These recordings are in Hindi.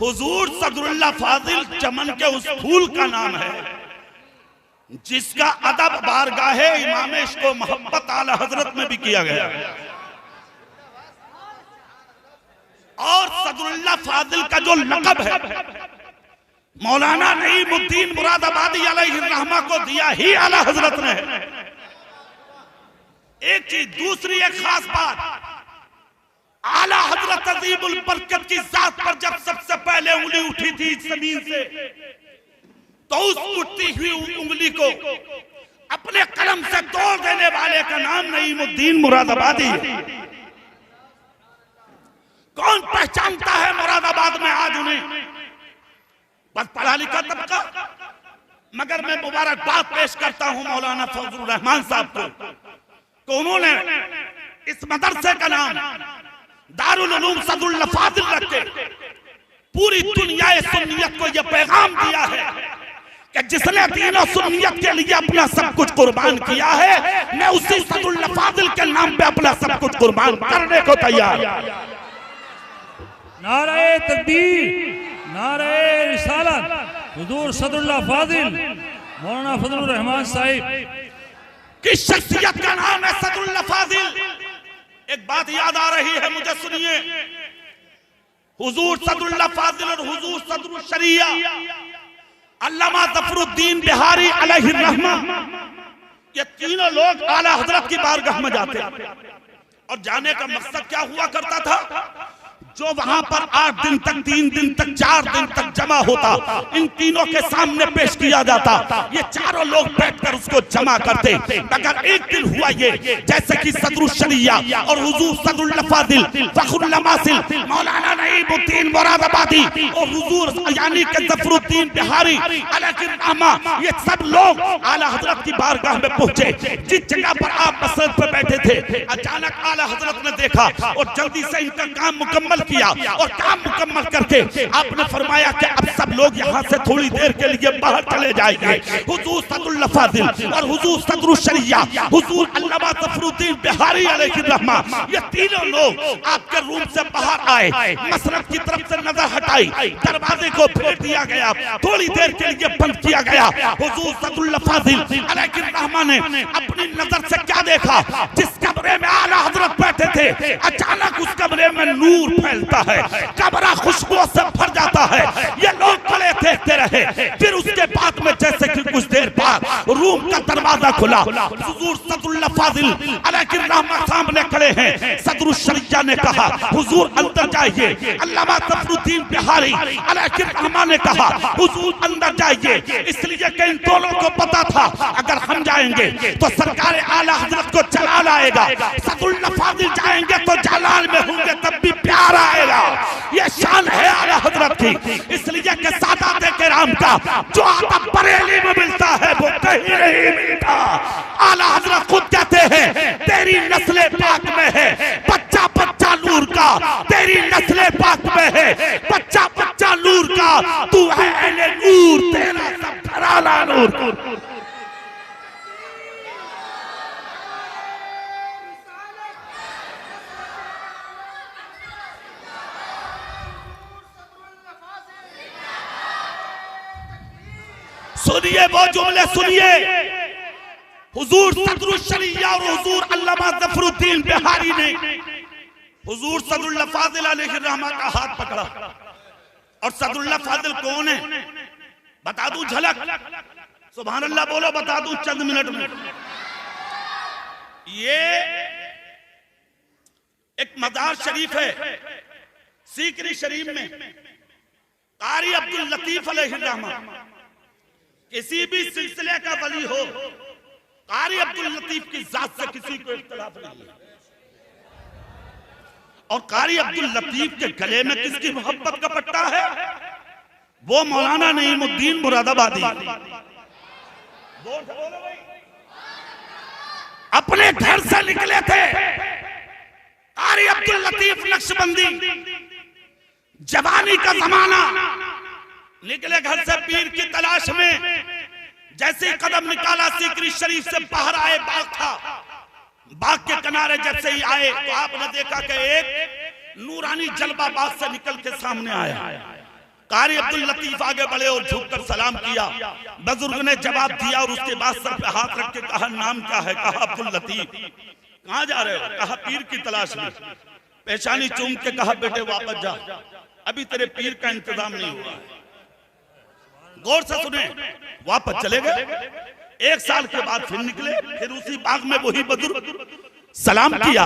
हुजूर सदरुल्लाह फाजिल चमन के उस फूल का नाम है जिसका अदब बारगाहे इमाम इश्क़ मोहब्बत आला हजरत में भी किया गया। और सदरुल्लाह फाजिल का जो लक़ब है मौलाना नईमुद्दीन मुरादाबादी अलैहिर्रहमा को दिया ही आला हजरत ने। एक चीज, दूसरी एक खास बात, आला हजरत अज़ीमुल बरकत की जात पर जब सबसे पहले उंगली उठी थी जमीन से, तो उस उठती हुई उंगली को अपने कलम से तोड़ देने वाले का नाम नईमुद्दीन मुरादाबादी है। कौन पहचानता है मुरादाबाद में आज उन्हें? बस पढ़ा लिखा तबका। मगर मैं मुबारकबाद पेश करता हूं मौलाना फजलुर रहमान साहब को, उन्होंने इस मदरसे का नाम दारुल उलूम सदरुल्लाह फाजिल रख के पूरी दुनिया सुन्नियत को यह पैगाम दिया है कि जिसने दीन और सुन्नियत के लिए अपना सब कुछ कुर्बान किया है, मैं उसी सदरुल्लाह फाजिल के नाम पे अपना सब कुछ कुर्बान करने को तैयार। नारे तकबीर, नारे रिसालत, हुजूर सदरुल्लाह फाजिल मौलाना फजलुर रहमान साहिब की शख्सियत का नाम है सदरुल्लाह फाजिल। एक बात याद आ रही है मुझे, सुनिए। हुजूर सदरुल्लाह फाजिल और हुजूर सदरुल शरिया अल्लामा ज़फरुद्दीन बिहारी अलैहिर्रहमा, ये तीनों लोग आला हजरत की बारगाह में जाते और जाने का मकसद क्या हुआ करता था? जो वहां पर 8 दिन तक, 3 दिन तक, 4 दिन तक जमा होता, इन तीनों के सामने पेश किया जाता। ये चारों लोग बैठकर उसको जमा करते। मगर एक दिन हुआ ये, जैसे कि सदरुल शरिया और हुजूर सदरुल्लाह फाजिल, फखरुल अमासिल मौलाना नईमुद्दीन मुरादाबादी और हुजूर यानी कि ज़फरुद्दीन बिहारी अलैहिर्रहमा, ये सब लोग आला हजरत की बारगाह में पहुंचे। जिस जगह पर आप मसजिद पर बैठे थे, अचानक आला हजरत ने देखा और जल्दी से इनका काम मुकम्मल किया और काम मुकम्मल करके आपने फरमाया कि अब सब लोग यहाँ से थोड़ी देर के लिए बाहर चले जाएंगे। हुजूर सदरुल्लाह फाजिल और हुजूर सदरुल शरिया, हुजूर अल्लामा ज़फरुद्दीन बिहारी अलैहिर्रहमा, ये तीनों लोग आपके रूम से बाहर आए, मसरत की तरफ से नजर हटाई, दरवाजे को फेर दिया गया, थोड़ी देर के लिए बंद किया गया। हुजूर सदरुल्लाह फाजिल अलैहिर्रहमा ने अपनी नजर से क्या देखा? जिस कमरे में आला हजरत बैठे थे, अचानक उस कमरे में नूर फैलता है, कमरा खुशबू से भर जाता है। ये लोग खड़े देखते रहे। फिर उसके बाद में जैसे कि कुछ देर बाद रूम का दरवाजा खुला, हुजूर सदरुल्लाह फाजिल अलैहिर्रहमा सामने खड़े हैं। सदरुल शरिया ने कहा, हुजूर अंदर जाइए। अल्लामा ज़फरुद्दीन बिहारी अलैहिर्रहमा ने कहा, हुजूर अंदर जाइए। इसलिए कि इन दोनों को पता था अगर हम जाएंगे तो सरकार आला हजरत को जलाल आएगा, सदरुल्लाह फाजिल जाएंगे तो जलाल में होंगे तब भी प्यार आएगा। ये शान है आला हजरत की। इसलिए कि सादात किराम का जो आदब बरेली में मिलता है वो कहीं नहीं मिलता। आला हजरत खुद कहते हैं, तेरी नस्ले पाक में है बच्चा बच्चा नूर का, तेरी नस्ले पाक में है बच्चा बच्चा नूर का, तू है अहले नूर, तेरा सब घराना नूर। सुनिए वो जुमले, सुनिए। हुजूर सदरुल शरिया और हुजूर अल्लामा ज़फरुद्दीन बिहारी ने हुजूर सदरुल्लाह फाजिल अलैहिर्रहमा का हाथ पकड़ा। और सदरुल्लाह फाजिल कौन है बता दूं झलक? सुभान अल्लाह बोलो, बता दूं चंद मिनट में। ये एक मज़ार शरीफ है सीकरी शरीफ में। कारी अब्दुल लतीफ अलैहिर्रहमा, किसी भी सिलसिले का वली हो, कारी अब्दुल लतीफ की जात से किसी को इख्तिलाफ नहीं है। और कारी अब्दुल लतीफ के गले में किसकी मोहब्बत का पट्टा है? वो मौलाना नईमुद्दीन मुरादाबादी। अपने घर से निकले थे कारी अब्दुल लतीफ नक्शबंदी, जवानी का जमाना, निकले घर से पीर की तलाश में। जैसे कदम निकाला सीकरी शरीफ से बाहर आए, बाग था, बाग के किनारे जैसे ही आए तो आपने देखा कि एक नूरानी जलवा बाग से निकल के सामने आया। कारी अब्दुल लतीफ आगे बढ़े और झुककर सलाम किया। बुजुर्ग ने जवाब दिया और उसके बाद सर पे हाथ रख के कहा, नाम क्या है? कहा अब्दुल लतीफ। कहाँ जा रहे हो? कहा पीर की तलाश में। पेशानी चूम के कहा, बेटे वापस जा, अभी तेरे पीर का इंतजाम नहीं हुआ। गौर से सुने, वापस चले गए। 1 साल के बाद फिर निकले, फिर उसी बाग में वही बुजुर्ग सलाम किया।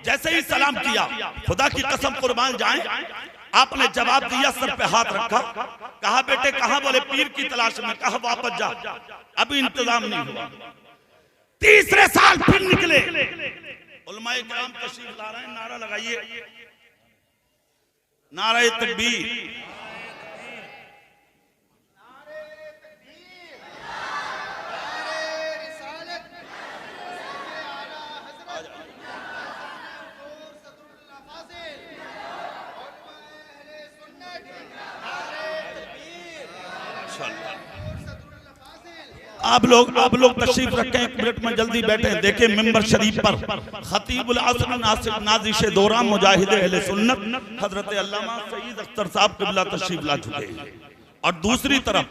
जैसे ही सलाम किया, खुदा की कसम कुर्बान जाए, आपने जवाब दिया, सर पे हाथ रखा, कहा बेटे कहां? बोले पीर की तलाश में। कहा वापस जा, अभी इंतजाम नहीं हुआ। तीसरे साल फिर निकले। उलमाए किराम तशरीफ ला रहे हैं, नारा लगाइए, नारे तकबीर। आप लोग तशरीफ रखें, 1 मिनट में जल्दी बैठे। देखें मिंबर शरीफ पर खतीबुल असर नाजिश दौरान मुजाहिद अहले सुन्नत हजरत अल्लामा सईद अख्तर साहब क़िबला तशरीफ ला चुके हैं, और दूसरी तरफ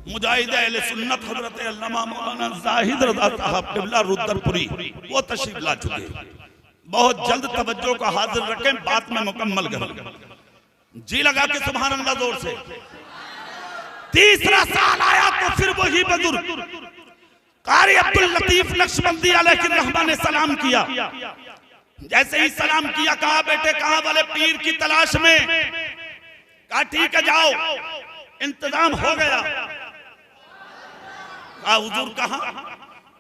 मुजाहिद अहले सुन्नत हजरत अल्लामा मौलाना जाहिद रज़ा साहब क़िबला रुद्रपुरी वो तशरीफ ला चुके हैं। बहुत जल्द तवज्जो को हाजिर रखें, बात में मुकम्मल करें। जी लगा के सुभान अल्लाह जोर से। तीसरा साल आया तो फिर वही बुजुर्ग कारी अब्दुल लतीफ नक्शबंदी अलैहिर्रहमा ने सलाम किया। जैसे ही सलाम किया, कहा बेटे कहां? बोले पीर की तलाश में। कहा ठीक है जाओ, इंतजाम हो गया। कहा हुजूर कहां?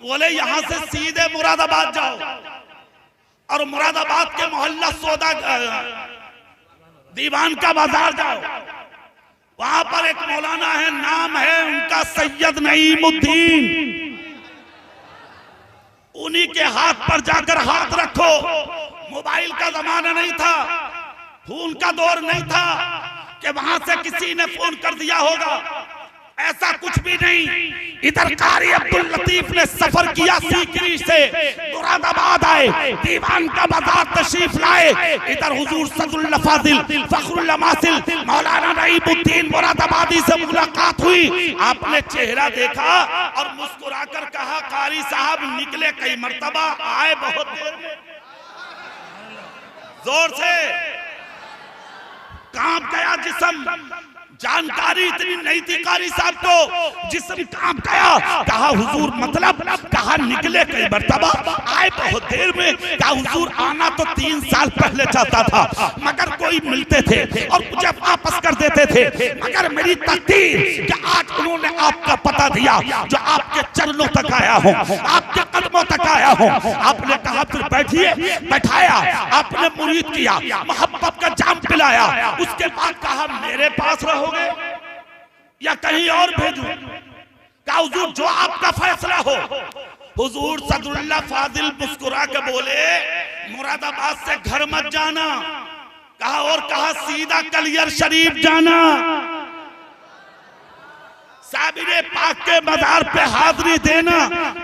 बोले यहां से सीधे मुरादाबाद जाओ और मुरादाबाद के मोहल्ला सौदा दीवान का बाजार जाओ, वहां पर एक मौलाना है, नाम है उनका सैयद नईमुद्दीन। उन्हीं के हाथ पर जाकर हाथ रखो। मोबाइल का जमाना नहीं था, फोन का दौर नहीं था कि वहां से किसी ने फोन कर दिया होगा, ऐसा कुछ भी नहीं। इधर कारी अब्दुल लतीफ ने सफर किया, सीकरी से मुरादाबाद आए, दीवान का बाजार तशरीफ लाए। इधर हुजूर सदरुल फाजिल फखरुल मासिल मौलाना नईमुद्दीन मुरादाबादी से मुलाकात हुई। आपने चेहरा देखा और मुस्कुराकर कहा, कारी साहब निकले कई मर्तबा, आए बहुत देर में। जोर से कांप गया जिस्म। जानकारी इतनी नहीं थी कारी साहब को, जिस्म कांप गया। कहा हुजूर मतलब? कहा निकले कई मर्तबा, आए बहुत देर में। कहा हुजूर आना तो 3 साल पहले चाहता था, मगर कोई मिलते थे और मुझे वापस कर देते थे, मगर मेरी तकदीर कि आज उन्होंने आपका पता दिया, जो आपके चरणों तक आया हूं, आपके कदमों तक आया हूं। आपने कहा फिर बैठिए, बैठाया, आपने मुरीद किया, मोहब्बत का जाम पिलाया। उसके बाद कहा मेरे पास रहो या कहीं और भेजूं? कहा हुजूर जो आपका फैसला हो। हुजूर सदरुल्लाह फाजिल मुस्कुरा के बोले, मुरादाबाद से घर मत जाना। कहा और? कहा सीधा कलियर शरीफ जाना, साबिरे पाक के मजार पे हाजिरी देना,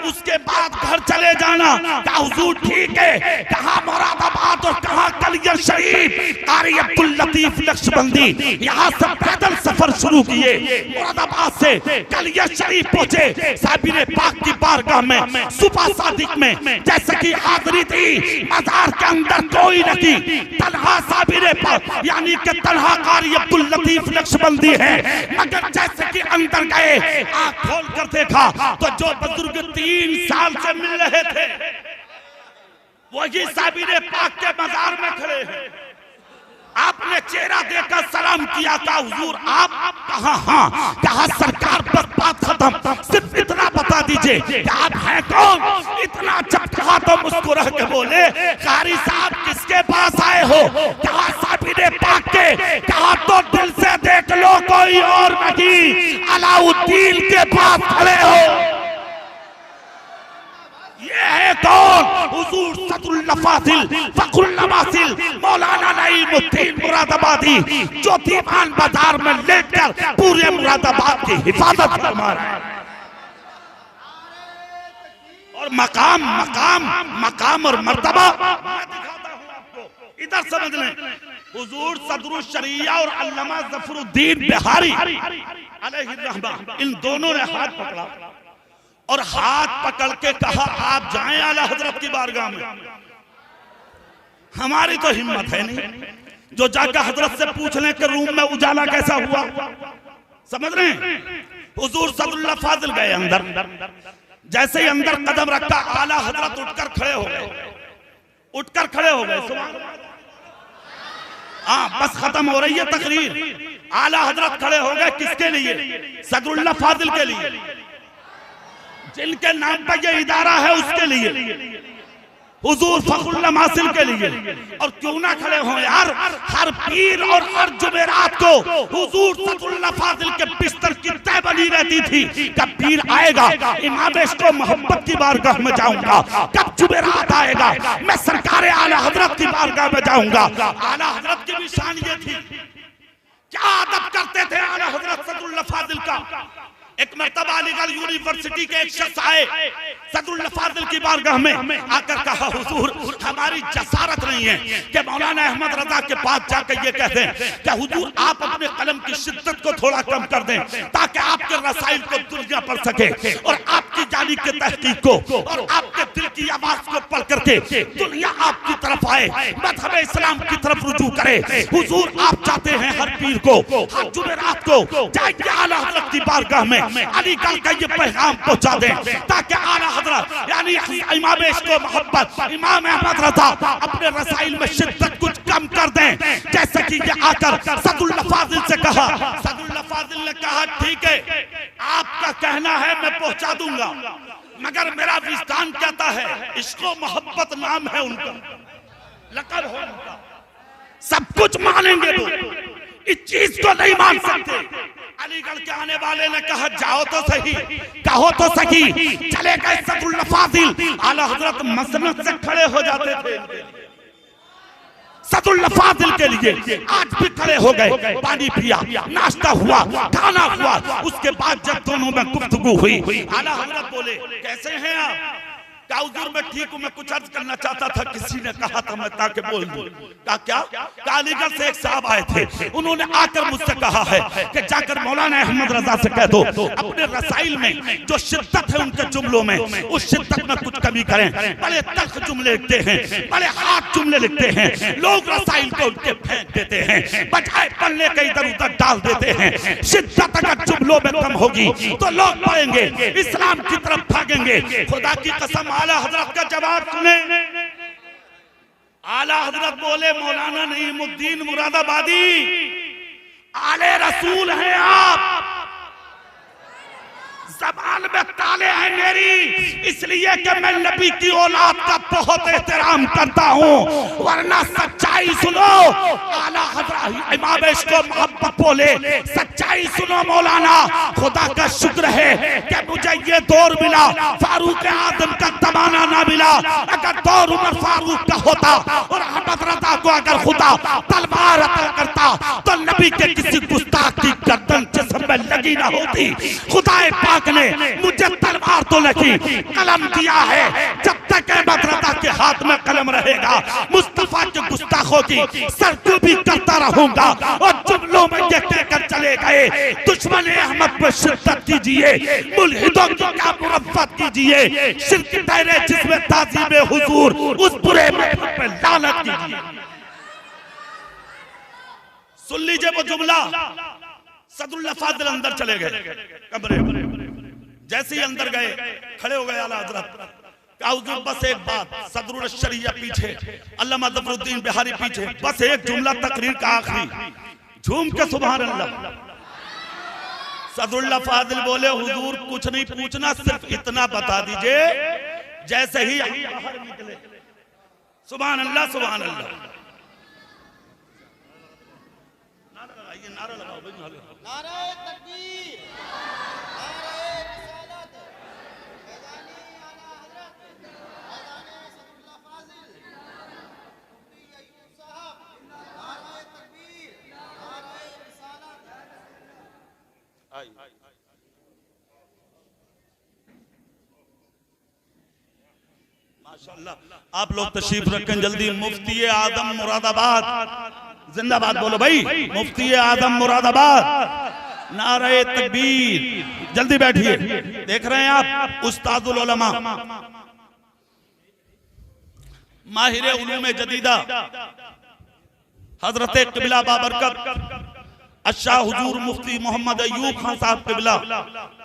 उसके बाद घर चले जाना। कहा हुजूर ठीक है। कहा मुरादाबाद और कहा कलियर शरीफ। कारी अब्दुल लतीफ नक्शबंदी यहाँ से पैदल सफर शुरू किए, मुरादाबाद से कलियर शरीफ पहुंचे। साबिरे पाक की बारगाह में सुबह सादिक में जैसे कि हाजिरी थी, मजार के अंदर कोई नहीं, तन्हा साबिरे पाक यानी कि तन्हा कारी अब्दुल लतीफ नक्शबंदी है। मगर जैसे कि अंदर आंख खोल कर देखा तो जो बुजुर्ग 3 साल से मिल रहे थे वही साबिरे पाक के मजार में खड़े हैं। आपने चेहरा देखकर सलाम किया था, हुजूर आप कहा? हाँ। कहा सरकार बस बात खत्म, सिर्फ इतना बता दीजिए कि आप हैं कौन? इतना जब कहा तो मुस्कुरा के बोले, कारी साहब किसके पास आए हो? कहा साबिरे पाक के। कहा तो दिल से देख लो कोई और नहीं, अलाउद्दीन के पास खड़े हो। ये है कौन? हुजूर सदरुल फाजिल फखरुल मासिल मौलाना नईमुद्दीन मुरादाबादी, जो दीवान बाजार में लेकर पूरे मुरादाबाद की हिफाजत फरमा रहा है। और मकाम मकाम मकाम और मर्तबा मैं दिखाता हूं आपको, इधर समझ लें। हुजूर सदरुल शरिया और अल्लामा ज़फरुद्दीन बिहारी अलैहि रहमा, इन दोनों ने हाथ पकड़ा और हाथ पकड़ के कहा आप जाएं आला हजरत की बारगाह में। हमारी तो हिम्मत है नहीं जो जाकर हजरत से पूछ लें कि रूम में उजाला कैसा हुआ। समझ रहे हैं? हुजूर सदरुल्लाह फाजिल गए अंदर, जैसे ही अंदर कदम रखा आला हजरत उठकर खड़े हो गए, उठकर खड़े हो गए। हाँ, बस खत्म हो रही है तकरीर। आला हजरत खड़े हो गए किसके लिए? सदरुल्लाह फाजिल के लिए, जिनके नाम पर ये इदारा है उसके लिए, हुजूर फखरुल्लाह मासिल के लिए। और क्यों ना खड़े हों यार, हर पीर और हर जुमेरात को हुजूर सदरुल्लाह फाजिल के बिस्तर की तय बनी रहती थी। कब पीर आएगा इमाम को मोहब्बत की बारगाह में जाऊंगा, कब जुमेरात आएगा मैं सरकार आला हजरत की बारगाह में जाऊंगा। आला हजरत की भी शान ये थी, क्या अदब करते थे आला हजरत सदरुल्लाह फाजिल का। एक मर्तबा अलीगढ़ यूनिवर्सिटी के एक शख्स आए सदरुल्लाह फाजिल की बारगाह में, आकर कहा हुजूर हमारी जसारत नहीं है कि मौलाना अहमद रजा के पास जाकर ये कह दें कि हुजूर आप अपने कलम की शिद्दत को थोड़ा कम कर दें ताकि आपके रसाइल को दुनिया पढ़ सके और आपकी जानी के तहकीक को और आपके दिल की आवाज को पढ़ करके दुनिया आपकी तरफ आए, मज़हब इस्लाम की तरफ रुजू करे। हुजूर आप चाहते हैं हर पीर को, हर जुमेरात को जाइए आला हजरत की बारगाह में अलीगढ़ का ये पैगाम पहुंचा दें ताकि आला हजरत यानी इमाम इश्क़ मोहब्बत इमाम अहमद रज़ा अपने रसाइल में शिद्दत कुछ कम कर दें। जैसे कि ये आकर सदरुल्लाह फाजिल से कहा, सदरुल्लाह फाजिल ने कहा ठीक है आपका कहना है मैं पहुंचा दूंगा, मगर मेरा विस्तान कहता है इश्क़ मोहब्बत नाम है उनका, लक़ब है उनका, सब कुछ मानेंगे वो, इस चीज को नहीं मान सकते। अलीगढ़ के आने वाले ने कहा जाओ तो सही, कहो तो सही। चले गए सदरुल्लाह फाजिल, आला हजरत मसनद से खड़े हो जाते थे सदरुल्लाह फाजिल के लिए। आज भी खड़े हो गए, पानी पिया, नाश्ता हुआ, खाना हुआ। उसके बाद जब दोनों में गुफ्तगू हुई, आला हजरत बोले कैसे हैं आप? हुजूर मैं ठीक हूं, मैं कुछ अर्ज करना चाहता था, किसी ने कहा था मैं ताकि बोल दूं। क्या अलीगढ़ से एक साहब आए थे, उन्होंने आकर मुझसे कहा है कि जाकर मौलाना अहमद रजा से कह दो अपने रसाइल में जो शिद्दत है उनके जुमलों में उस शिद्दत में कुछ कमी करें। बड़े तल्ख जुमले लिखते हैं, बड़े हाथ जुमले लिखते हैं, लोग रसाइल को उनके फेंक देते हैं, बजाय पढ़ने के इधर उधर डाल देते हैं। शिद्दत अगर जुमलों में कम होगी तो लोग पढ़ेंगे, इस्लाम की तरफ भागेंगे। खुदा की कसम आला हजरत का जवाब सुने। आला हजरत बोले मौलाना नईमुद्दीन मुरादाबादी आले रसूल हैं आप, ज़बान में ताले हैं मेरी, इसलिए कि मैं नबी की औलाद का बहुत एहतराम करता हूँ, वरना सच्चाई सुनो। आला हजरत इमाम इश्क़ मोहब्बत बोले सच्चाई सुनो मौलाना, खुदा का शुक्र है कि मुझे ये दौर मिला, फारूक आजम का जमाना ना मिला। अगर दौर उमर फारूक का होता और अहमद रज़ा को अगर खुदा तलवार अता करता तो नबी के किसी गुस्ताख की गर्दन जिस्म में लगी ना होती। खुदा पाक ने मुझे तलवार तो लगी, कलम दिया है, जब तक अहमद रज़ा के हाथ में कलम रहेगा मुस्तफा के गुस्ताखों की सरकूबी करता रहूंगा। और जुमलों में ये कहकर चले गए दुश्मन अहमद पर शिद्दत कीजिए, मुल्हिदों की क्या मुरफ़्फ़त कीजिए, शिर्क ठहरे जिसमें ताज़ीम हुजूर उस बुरे महबूब पे लानत कीजिए। सुन लीजिए वो जुमला। सदरुल्लाह फाजिल अंदर चले गए कमरे में, जैसे ही अंदर गए खड़े हो गए आला हजरत। हुजूर बस एक बात, सदरुल शरिया पीछे, अल्लामा ज़फरुद्दीन बिहारी पीछे, बस एक जुमला तकरीर का आखिरी, झूम के सुभान अल्लाह। सदरुल्लाह फाजिल बोले हुजूर कुछ नहीं पूछना, सिर्फ इतना बता दीजिए जैसे ही बाहर निकले सुभान अल्लाह सुभान अल्लाह। नारा लगाओ भाई, नारा तकबीर, नारा रिसालत, फैज़ानी आला हज़रत, फैज़ानी सदरुल्लाह फाजिल, मुफ्ती अय्यूब साहब, नारा तकबीर, नारा रिसालत। माशाअल्लाह आप लोग तशरीफ रखें जल्दी। मुफ्ती आजम मुरादाबाद जिंदाबाद बोलो भाई। मुफ्ती आजम मुरादाबाद, नारे तकबीर। जल्दी बैठिए। देख रहे हैं आप उस्तादुल उलमा, माहिर उलूम जदीदा हजरत क़िबला बाबरकत अशाह हुजूर मुफ्ती मोहम्मद अयूब खान साहब क़िबला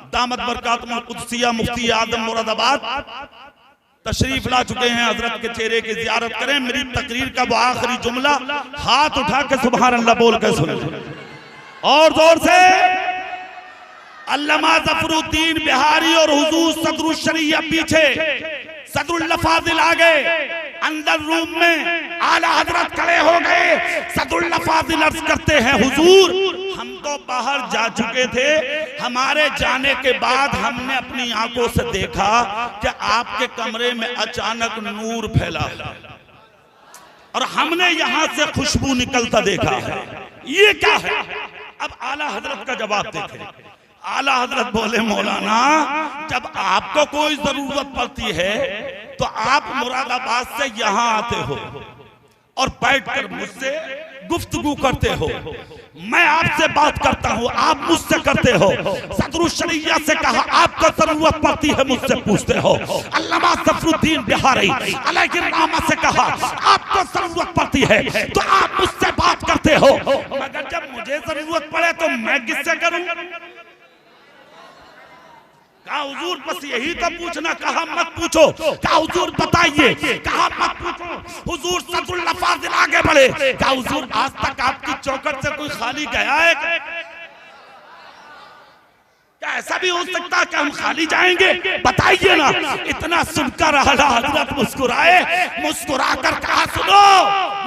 दामत बरकातुहुल कुद्सिया मुफ्ती आजम मुरादाबाद तशरीफ ला चुके हैं। हजरत के चेहरे की जियारत करें। मेरी तकरीर का वो आखिरी जुमला हाथ उठा के सुभान अल्लाह बोल के सुने और जोर से। अल्लामा ज़फरुद्दीन बिहारी और हुजूर सदरुल शरिया पीछे, सदरुल फाजिल आगे, अंदर रूम में आला हजरत खड़े हो गए। सदरुल फाजिल अर्ज करते हैं हुजूर हम तो बाहर जा चुके थे, हमारे जाने के बाद हमने अपनी आंखों से देखा कि आपके कमरे में अचानक नूर फैला और हमने यहां से खुशबू निकलता देखा है, ये क्या है? अब आला हजरत का जवाब देखें। आला हजरत बोले मौलाना जब आपको कोई जरूरत पड़ती है तो आप मुरादाबाद से यहां आते हो और बैठकर मुझसे गुफ्तगू करते हो, मैं आपसे बात करता हूं, आप मुझसे करते हो। सदरुल शरिया से कहा आपको जरूरत पड़ती है मुझसे पूछते हो। अल्लामा ज़फरुद्दीन बिहारी अलैहिर्रहमा से कहा आपको जरूरत पड़ती है तो आप मुझसे बात करते हो, मगर जब मुझे जरूरत पड़े तो मैं किससे करूं? कहा हुजूर बस यही तो पूछना, कहा मत पूछो। कहा हुजूर बताइए, कहा मत पूछो। हुजूर सदरुल फाजिल आगे बढ़े। कहा हुजूर आज तक आपकी चौखट से कोई खाली गया है? क्या ऐसा भी हो सकता है कि हम खाली जाएंगे? बताइए ना। इतना सुनकर आला हजरत मुस्कुराए, मुस्कुराकर कहा सुनो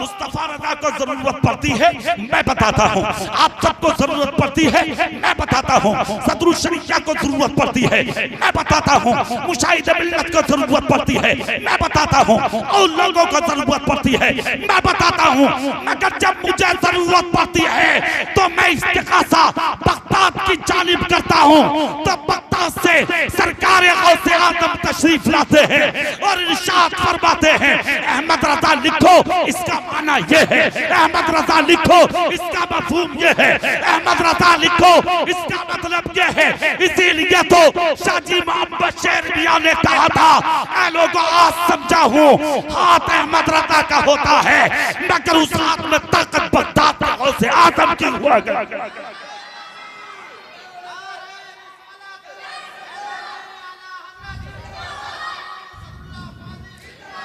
मुस्तफा रजा को जरूरत पड़ती है मैं बताता हूँ, आप सबको जरूरत पड़ती है मैं बताता हूँ, सदरुल शरिया को जरूरत पड़ती है मैं बताता हूँ, मुशाहिद मिल्लत को जरूरत पड़ती है मैं बताता हूँ, और लोगों को जरूरत पड़ती है मैं बताता हूँ, मगर जब मुझे जरूरत पड़ती है तो मैं इस्तिग़ासा बगदाद की जानिब करता हूँ। तो बगदाद से सरकार गौसे आज़म तशरीफ लाते हैं और इरशाद फरमाते हैं अहमद रजा लिखो इसका माना ये है, अहमद रजा लिखो इसका मफहूम ये है, अहमद रजा लिखो इसका मतलब ये है। इसीलिए तो शाजी मोहम्मद शेरनिया ने कहा था ऐ लोगों आज समझा हूँ हाथ अहमद रजा का होता है मगर उस हाथ में ताकत बगदाद के गौसे आज़म की हुआ करती है।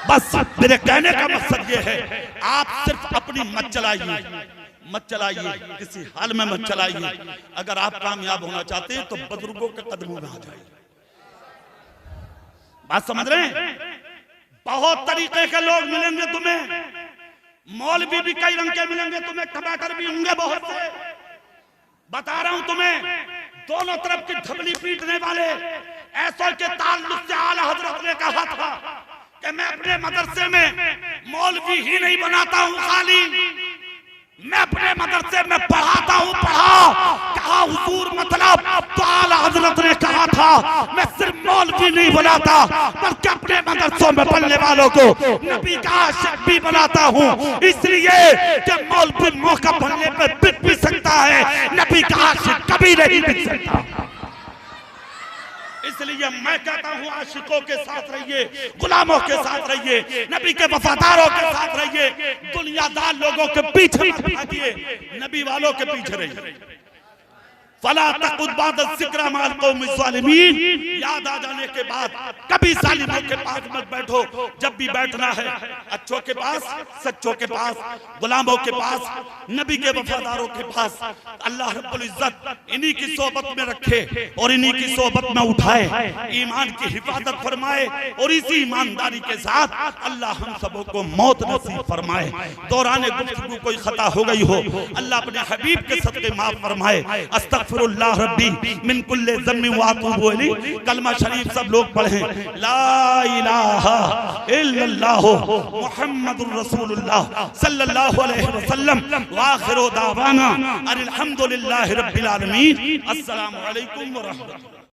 बस मेरे कहने का मकसद ये है आप सिर्फ अपनी मत चलाइए, मत चलाइए, किसी हाल में मत चलाइए। अगर आप कामयाब होना चाहते हैं तो बुजुर्गों के कदमों में आ जाइए। बात समझ रहे हैं? बहुत तरीके के लोग मिलेंगे तुम्हें, मौलवी भी कई रंग के मिलेंगे तुम्हें, टमाटर भी होंगे बहुत से। बता रहा हूं तुम्हें दोनों तरफ की ढबली पीटने वाले ऐसों के ताल्लुक से आला हजरत ने कहा था कि मैं अपने मदरसे में मौलवी ही नहीं बनाता हूँ, खाली मैं अपने मदरसे में पढ़ाता हूँ। कहा हुजूर मतलब? तो आला हजरत ने कहा था मैं सिर्फ मौलवी नहीं बनाता बल्कि अपने मदरसों में पढ़ने वालों को नबी का आशिक भी बनाता हूँ, इसलिए कि मौलवी मौका पढ़ने पर बिक भी सकता है, नबी का आशिक कभी नहीं बिक सकता। इसलिए मैं कहता हूँ आशिकों के साथ रहिए, गुलामों के साथ रहिए, नबी के वफादारों के साथ रहिए, दुनियादार लोगों के पीछे मत भागिए, नबी वालों के पीछे रहिए। फला तकुद बाद ज़िक्र माल कौमिज़ ज़ालिमीन, याद आ जाने के बाद कभी जालिमों के पास मत बैठो। जब भी बैठना है अच्छों के पास, सच्चों के पास, गुलामों के पास, नबी के वफादारों के पास। अल्लाह रब्बुल इज्जत इन्हीं की सोबत में रखे और इन्हीं की सोबत में उठाए, ईमान की हिफाजत फरमाए और इसी ईमानदारी के साथ अल्लाह हम सबों को मौत नसीब फरमाए। दौरान गुफ्तगू कोई खता हो गई हो अल्लाह अपने हबीब के सदक़े माफ फरमाए। अस्तगफिरुल्लाह रब्बी मिन कुल्लि ज़म्बिन व अतूबु इलैह। कलमा शरीफ सब लोग पढ़ें, ला इलाहा इल्लल्लाह मुहम्मदुर रसूलुल्लाह सल्लल्लाहु अलैहि वसल्लम व आखिरु दावाना अनिल हम्दुलिल्लाहि रब्बिल आलमीन। अस्सलामु अलैकुम व रहमतुल्लाह।